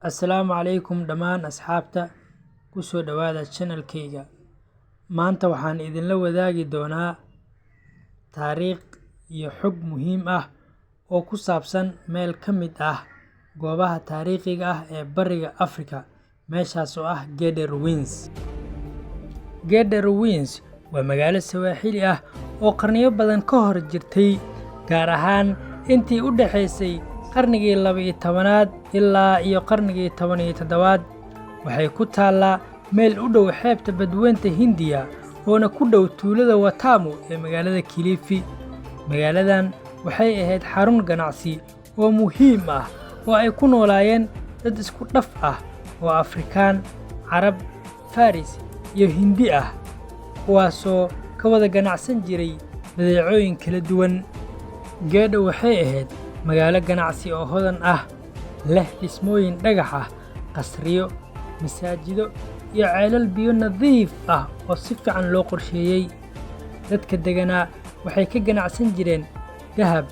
Assalaamu calaykum dhammaan asxaabta ku soo dhawaada channel-kayga. Maanta waxaan idinla wadaagi doonaa taariikh iyo xog muhiim ah oo ku saabsan meel ka mid ah goobaha taariikhiga ah ee Bariga Afrika, meeshaas oo ah Gede Ruins. Gede Ruins waa magaalo Swahili ah oo qarniyo badan ka hor jirtay, gaar ahaan intii u dhaxaysay qarnigii 12aad ilaa iyo qarnigii 17aad. Waxay ku taallaa meel u dhow xeebta Badweynta Hindiya oona ku dhow tuulada Watamu ee magaalada Kilifi. Magaaladan waxay ahayd xarun ganacsi oo muhiim ah oo ay ku noolaayeen dad isku dhaf ah oo Afrikaan, Carab, Faris iyo Hindi ah, kuwaasoo ka wada ganacsan jiray badeecooyin kala duwan. Gede waxay ahayd magaalo ganacsi oo hodan ah, leh dhismooyin dhagax ah, qasriyo, masaajido iyo ceelal biyo nadiif ah oo si fiican loo qorsheeyay. Dadka deganaa waxay ka ganacsan jireen dahab,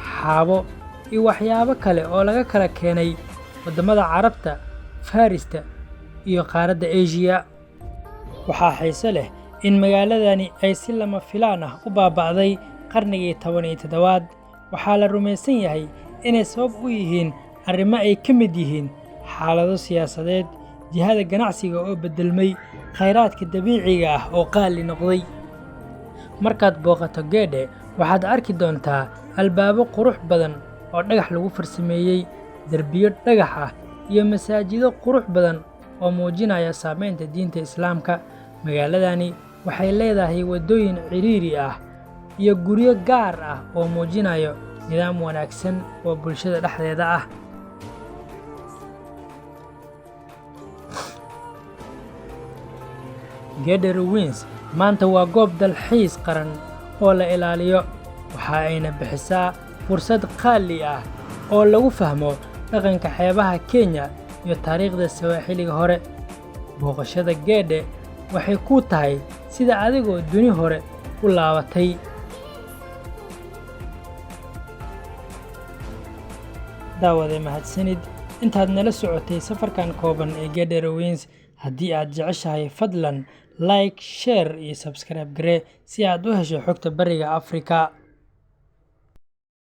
xaabo iyo waxyaabo kale oo laga kala keenay waddamada Carabta, Farista iyo qaaradda Aasiya. Waxaa xiiso leh in magaaladani ay si lama filaan ah u baaba'day qarnigii 17aad. Waxaa la rumaysan yahay inay sabab u yihiin arrimo ay ka mid yihiin xaalado siyaasadeed, jihada ganacsiga oo beddelmay, kheyraadka dabiiciga ah oo qaali noqday. Markaad booqato Gede, waxaad arki doontaa albaabo qurux badan oo dhagax lagu farsameeyay, derbiyo dhagax ah iyo masaajido qurux badan oo muujinaya saameynta diinta Islaamka. Magaaladani waxay leedahay waddooyin ciriiri ah iyo guryo gaar ah oo muujinaya nidaam wanaagsan oo bulshada dhexdeeda ah. Gede Ruins maanta waa goob dalxiis qaran oo la ilaaliyo, waxa ayna bixisaa fursad qaali ah oo lagu fahmo dhaqanka xeebaha Kenya iyo taariikhda Swahiliga hore. Booqashada Gede waxay kuu tahay sida adigoo duni hore u laabatay. Daawade mahadsanid intaad nala socotay safarkan kooban ee Gede Ruins. Haddii aad jeceshahay, fadlan like, share iyo subscribe garee si aad u hesho xogta Bariga Afrika.